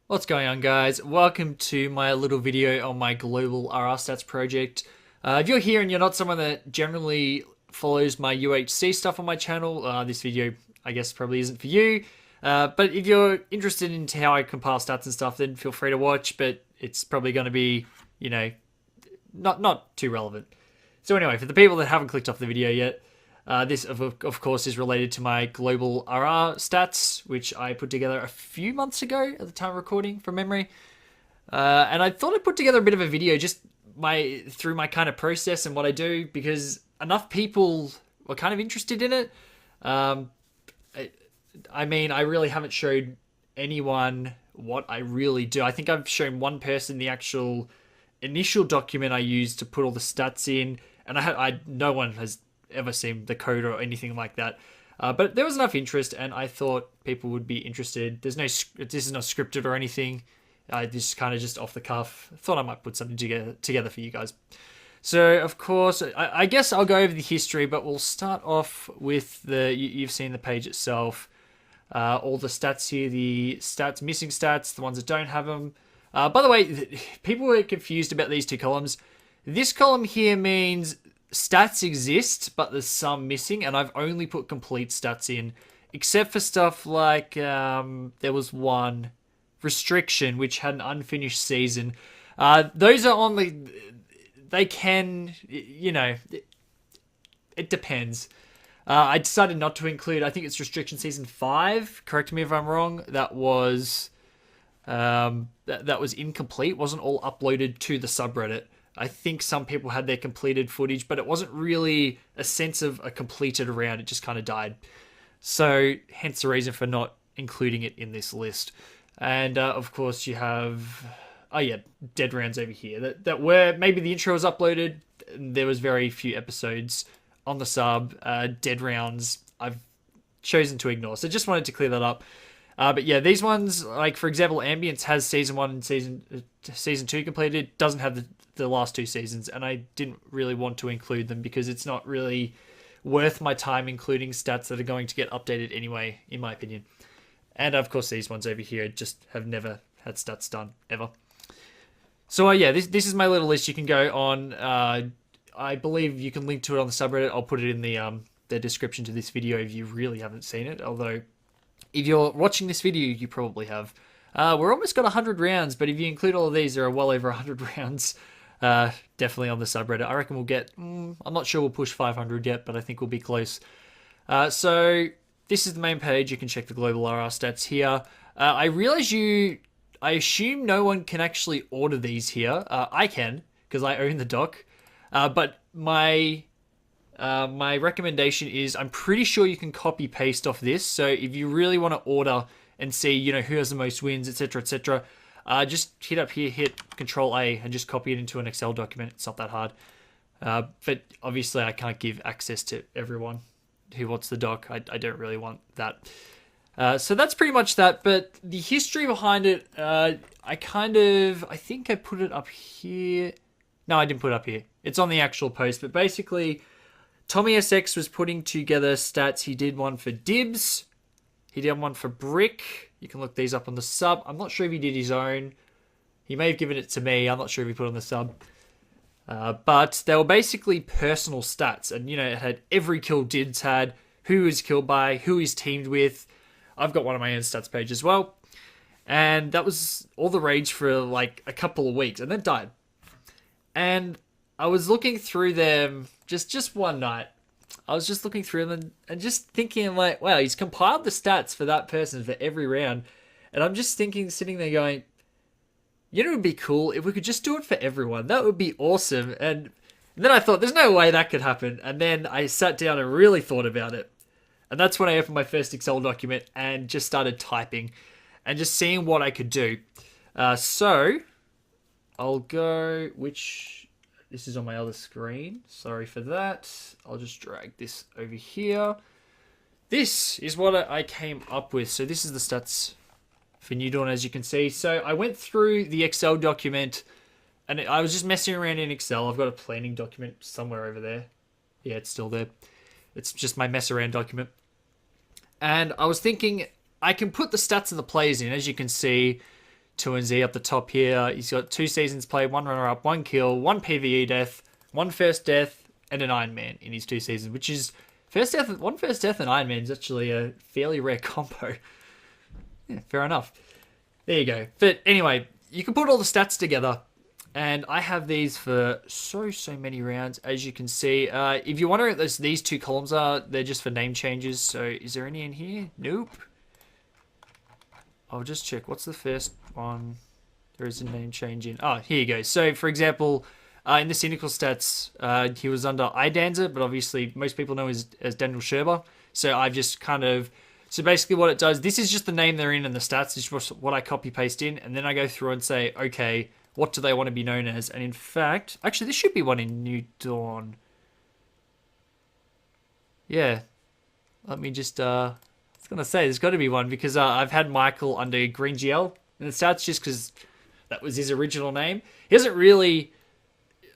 What's going on, guys? Welcome to my little video on my global RR stats project. If you're here and you're not someone that generally follows my UHC stuff on my channel, this video, I guess, probably isn't for you. But if you're interested in how I compile stats and stuff, then feel free to watch, but it's probably going to be, not too relevant. So anyway, for the people that haven't clicked off the video yet, this, of course, is related to my global RR stats, which I put together a few months ago at the time of recording from memory. And I thought I'd put together a bit of a video just through my kind of process and what I do, because enough people were kind of interested in it. I mean, I really haven't showed anyone what I really do. I think I've shown one person the actual initial document I used to put all the stats in, and no one has ever seen the code or anything like that. But there was enough interest, and I thought people would be interested. This is not scripted or anything. This is kind of just off the cuff. Thought I might put something together for you guys. So, of course, I guess I'll go over the history, but we'll start off with you've seen the page itself. All the stats here, the stats, missing stats, the ones that don't have them. By the way, people were confused about these two columns. This column here means stats exist, but there's some missing, and I've only put complete stats in, except for stuff like there was one restriction which had an unfinished season. Those are on they can, it depends. I decided not to include, I think it's restriction season 5, correct me if I'm wrong, that was that was incomplete, wasn't all uploaded to the subreddit. I think some people had their completed footage, but it wasn't really a sense of a completed round. It just kind of died. So, hence the reason for not including it in this list. And, of course, you have... Oh, yeah, dead rounds over here. That were... Maybe the intro was uploaded. There was very few episodes on the sub. Dead rounds, I've chosen to ignore. So, just wanted to clear that up. But yeah, these ones, like, for example, Ambience has Season 1 and Season 2 completed. It doesn't have the last two seasons, and I didn't really want to include them because it's not really worth my time including stats that are going to get updated anyway, in my opinion. And of course, these ones over here just have never had stats done, ever. So yeah, this is my little list. You can go on, I believe you can link to it on the subreddit. I'll put it in the description to this video if you really haven't seen it, although if you're watching this video, you probably have. We're almost got 100 rounds, but if you include all of these, there are well over 100 rounds. Definitely on the subreddit. I reckon we'll get... I'm not sure we'll push 500 yet, but I think we'll be close. So this is the main page. You can check the global RR stats here. I realize I assume no one can actually order these here. I can, because I own the doc. But my recommendation is, I'm pretty sure you can copy paste off this. So if you really want to order and see, who has the most wins, etc., etc., just hit up here, hit Control A, and just copy it into an Excel document. It's not that hard. But obviously, I can't give access to everyone who wants the doc. I don't really want that. So that's pretty much that. But the history behind it, I think I put it up here. No, I didn't put it up here. It's on the actual post. But basically, Tommy SX was putting together stats. He did one for Dibs. He did one for Brick. You can look these up on the sub. I'm not sure if he did his own. He may have given it to me. I'm not sure if he put it on the sub. But they were basically personal stats. And, it had every kill Dibs had, who he was killed by, who he's teamed with. I've got one on my own stats page as well. And that was all the rage for like a couple of weeks. And then died. And I was looking through them just one night. I was just looking through them and just thinking like, wow, he's compiled the stats for that person for every round. And I'm just sitting there going, it would be cool if we could just do it for everyone. That would be awesome. And then I thought, there's no way that could happen. And then I sat down and really thought about it. And that's when I opened my first Excel document and just started typing and just seeing what I could do. So I'll go, this is on my other screen. Sorry for that. I'll just drag this over here. This is what I came up with. So this is the stats for New Dawn, as you can see. So I went through the Excel document, and I was just messing around in Excel. I've got a planning document somewhere over there. Yeah, it's still there. It's just my mess around document. And I was thinking, I can put the stats of the players in, as you can see, 2 and Z up the top here. He's got 2 seasons played, 1 runner-up, 1 kill, 1 PvE death, 1 first death, and an Iron Man in his 2 seasons, which is one first death and Iron Man is actually a fairly rare combo. Yeah, fair enough. There you go. But anyway, you can put all the stats together, and I have these for so many rounds, as you can see. If you're wondering what these 2 columns are, they're just for name changes. So is there any in here? Nope. I'll just check. What's the first one? There is a name change in. Oh, here you go. So, for example, in the cynical stats, he was under Idanza, but obviously most people know as Daniel Sherber. So I've just kind of... So basically what it does, this is just the name they're in and the stats. This is what I copy paste in. And then I go through and say, okay, what do they want to be known as? And in fact, actually this should be one in New Dawn. Yeah. Let me just... I was going to say, there's got to be one because I've had Michael under Green GL. And the stats just because that was his original name. He hasn't really...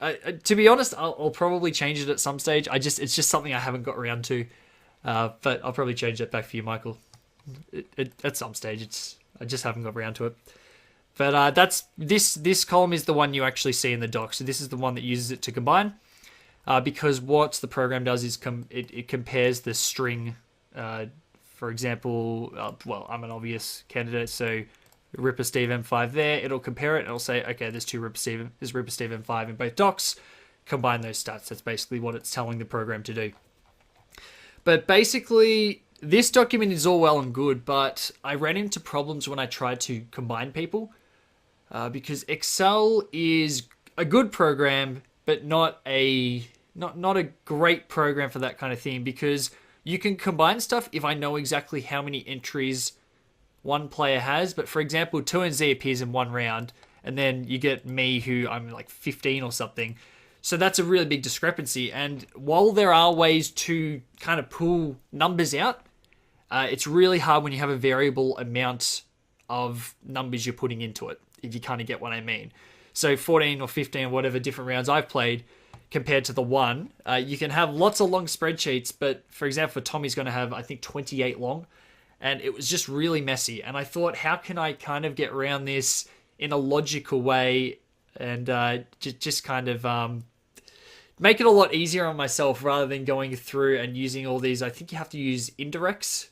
to be honest, I'll probably change it at some stage. It's just something I haven't got around to. But I'll probably change that back for you, Michael. At some stage, I just haven't got around to it. But that's this column is the one you actually see in the doc. So this is the one that uses it to combine. Because what the program does is it compares the string. For example, well, I'm an obvious candidate, so Ripper Steve M5 there. It'll compare it and it'll say, okay, there's Ripper Steve M5 in both docs. Combine those stats. That's basically what it's telling the program to do. But basically, this document is all well and good, but I ran into problems when I tried to combine people. Because Excel is a good program, but not a great program for that kind of thing, because you can combine stuff if I know exactly how many entries one player has. But for example, 2 and Z appears in one round, and then you get me, who I'm like 15 or something. So that's a really big discrepancy. And while there are ways to kind of pull numbers out, it's really hard when you have a variable amount of numbers you're putting into it, if you kind of get what I mean. So 14 or 15 or whatever different rounds I've played compared to the one, you can have lots of long spreadsheets, but for example, Tommy's going to have, I think, 28 long, and it was just really messy. And I thought, how can I kind of get around this in a logical way and just kind of make it a lot easier on myself rather than going through and using all these. I think you have to use indirects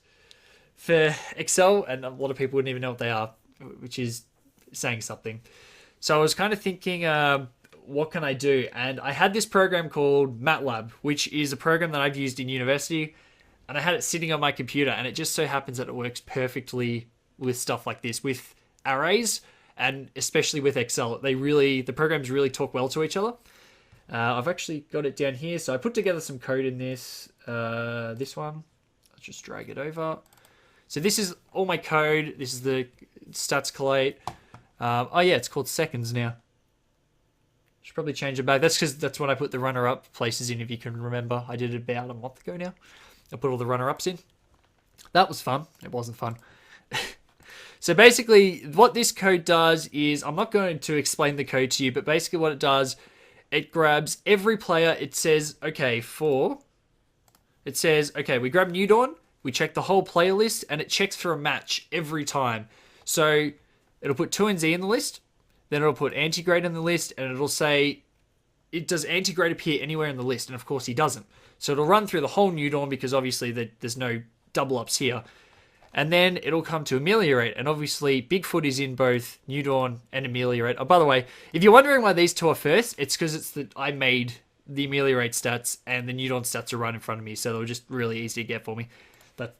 for Excel, and a lot of people wouldn't even know what they are, which is saying something. So I was kind of thinking, what can I do? And I had this program called MATLAB, which is a program that I've used in university, and I had it sitting on my computer, and it just so happens that it works perfectly with stuff like this, with arrays, and especially with Excel. The programs really talk well to each other. I've actually got it down here, so I put together some code in this one. I'll just drag it over. So this is all my code. This is the stats collate. Oh yeah, it's called seconds now. Should probably change it back. That's because that's when I put the runner-up places in, if you can remember. I did it about a month ago now. I put all the runner-ups in. That was fun. It wasn't fun. So basically, what this code does is, I'm not going to explain the code to you, but basically what it does, it grabs every player. It says, okay, we grab New Dawn, we check the whole player list, and it checks for a match every time. So it'll put 2 and Z in the list, then it'll put Antigrade in the list, and it'll say, does Antigrade appear anywhere in the list? And of course he doesn't. So it'll run through the whole New Dawn, because obviously there's no double ups here. And then it'll come to Ameliorate, and obviously Bigfoot is in both New Dawn and Ameliorate. Oh, by the way, if you're wondering why these two are first, it's because I made the Ameliorate stats, and the New Dawn stats are right in front of me, so they were just really easy to get for me.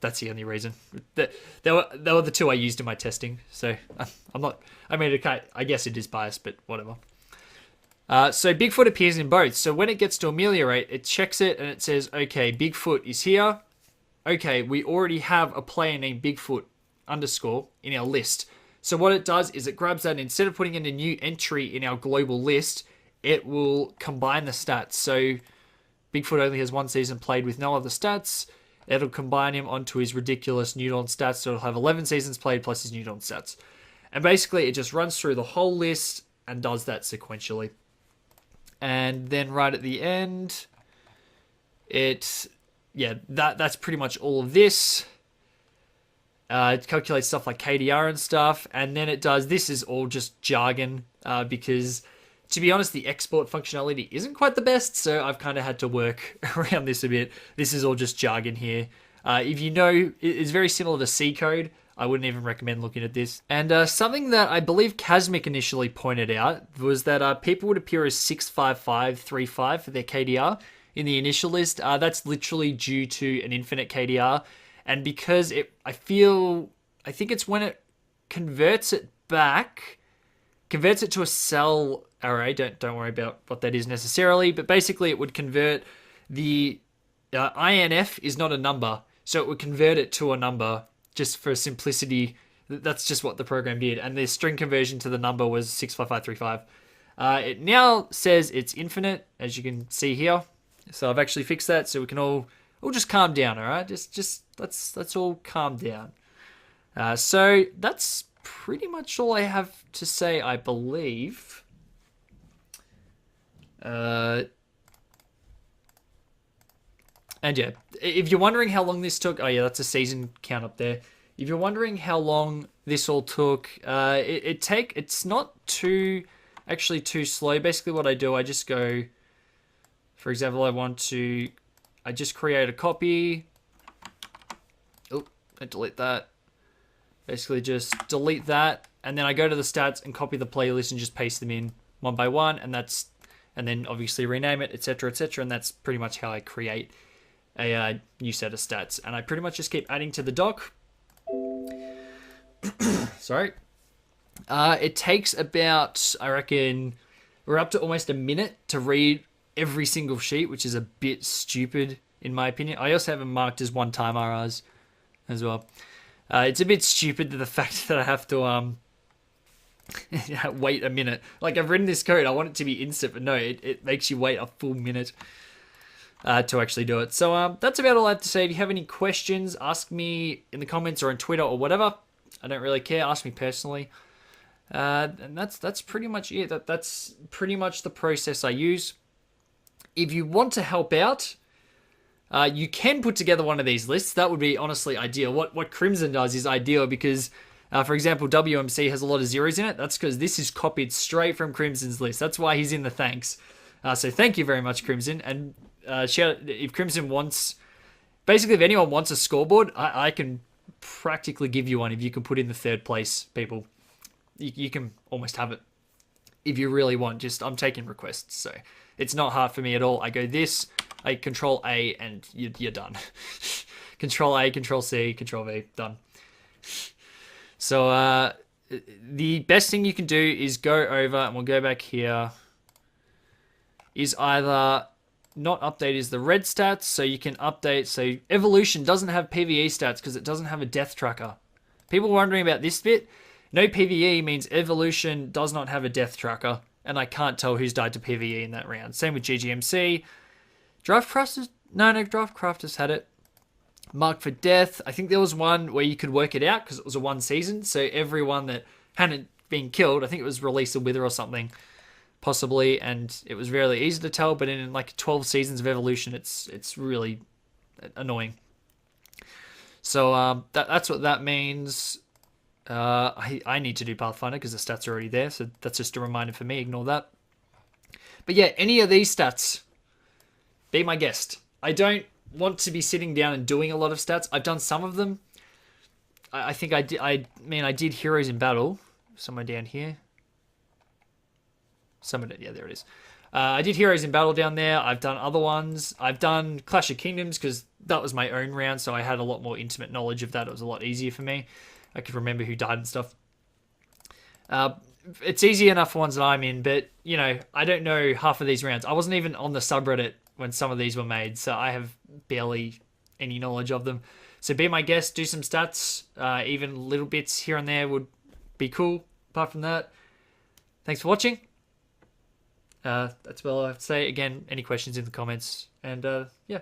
That's the only reason. They were the two I used in my testing, so I guess it is biased, but whatever. So Bigfoot appears in both. So when it gets to Ameliorate, it checks it and it says, okay, Bigfoot is here. Okay, we already have a player named Bigfoot _ in our list. So what it does is it grabs that, and instead of putting in a new entry in our global list, it will combine the stats. So Bigfoot only has 1 season played with no other stats. It'll combine him onto his ridiculous New Dawn stats, so it'll have 11 seasons played plus his New Dawn stats. And basically, it just runs through the whole list and does that sequentially. And then right at the end, that's pretty much all of this. It calculates stuff like KDR and stuff, and then it does, this is all just jargon, because to be honest, the export functionality isn't quite the best, so I've kind of had to work around this a bit. This is all just jargon here. If you know, it's very similar to C code. I wouldn't even recommend looking at this. And something that I believe Casmic initially pointed out was that people would appear as 65535 for their KDR in the initial list. That's literally due to an infinite KDR. And because I think it's when it converts it to a cell array. Don't worry about what that is necessarily, but basically it would convert the INF is not a number, so it would convert it to a number just for simplicity. That's just what the program did, and the string conversion to the number was 65535. It now says it's infinite, as you can see here. So I've actually fixed that, so we can all just calm down, all right? Just let's all calm down. So that's pretty much all I have to say, I believe. And yeah, if you're wondering how long this took, oh yeah, that's a season count up there. If you're wondering how long this all took, it's not too slow. Basically what I do, I just go, for example, I just create a copy. Oh, I delete that. Basically just delete that, and then I go to the stats and copy the playlist and just paste them in one by one, and then obviously rename it, etc., etc., and that's pretty much how I create a new set of stats. And I pretty much just keep adding to the doc. Sorry. It takes about, I reckon, we're up to almost a minute to read every single sheet, which is a bit stupid in my opinion. I also have them marked as one-time RRs as well. It's a bit stupid, the fact that I have to wait a minute. Like, I've written this code, I want it to be instant, but no, it makes you wait a full minute to actually do it. So that's about all I have to say. If you have any questions, ask me in the comments or on Twitter or whatever. I don't really care. Ask me personally. And that's pretty much it. That's pretty much the process I use. If you want to help out, you can put together one of these lists. That would be honestly ideal. What Crimson does is ideal because, for example, WMC has a lot of zeros in it. That's because this is copied straight from Crimson's list. That's why he's in the thanks. So thank you very much, Crimson. And if Crimson wants, basically if anyone wants a scoreboard, I can practically give you one if you can put in the third place people. You can almost have it if you really want. Just I'm taking requests, so it's not hard for me at all. I go this, I Control A, and you're done. Control A, Control C, Control V, done. So the best thing you can do is go over, and we'll go back here, is either not update is the red stats, so you can update, so Evolution doesn't have PvE stats because it doesn't have a death tracker. People wondering about this bit, no PvE means Evolution does not have a death tracker, and I can't tell who's died to PvE in that round. Same with GGMC. Draftcrafters, no, Draftcrafters had it. Mark for Death, I think there was one where you could work it out because it was a one season, so everyone that hadn't been killed, I think it was Release the Wither or something, possibly, and it was really easy to tell, but in like 12 seasons of Evolution, it's really annoying. So that's what that means. I need to do Pathfinder because the stats are already there, so that's just a reminder for me, ignore that. But yeah, any of these stats, be my guest. I don't want to be sitting down and doing a lot of stats. I've done some of them. I think I did. I did Heroes in Battle somewhere down here. Yeah, there it is. I did Heroes in Battle down there. I've done other ones. I've done Clash of Kingdoms because that was my own round, so I had a lot more intimate knowledge of that. It was a lot easier for me. I could remember who died and stuff. It's easy enough for ones that I'm in, but, you know, I don't know half of these rounds. I wasn't even on the subreddit when some of these were made, so I have barely any knowledge of them. So be my guest, do some stats, even little bits here and there would be cool. Apart from that, thanks for watching. That's all I have to say. Again, any questions in the comments, and yeah.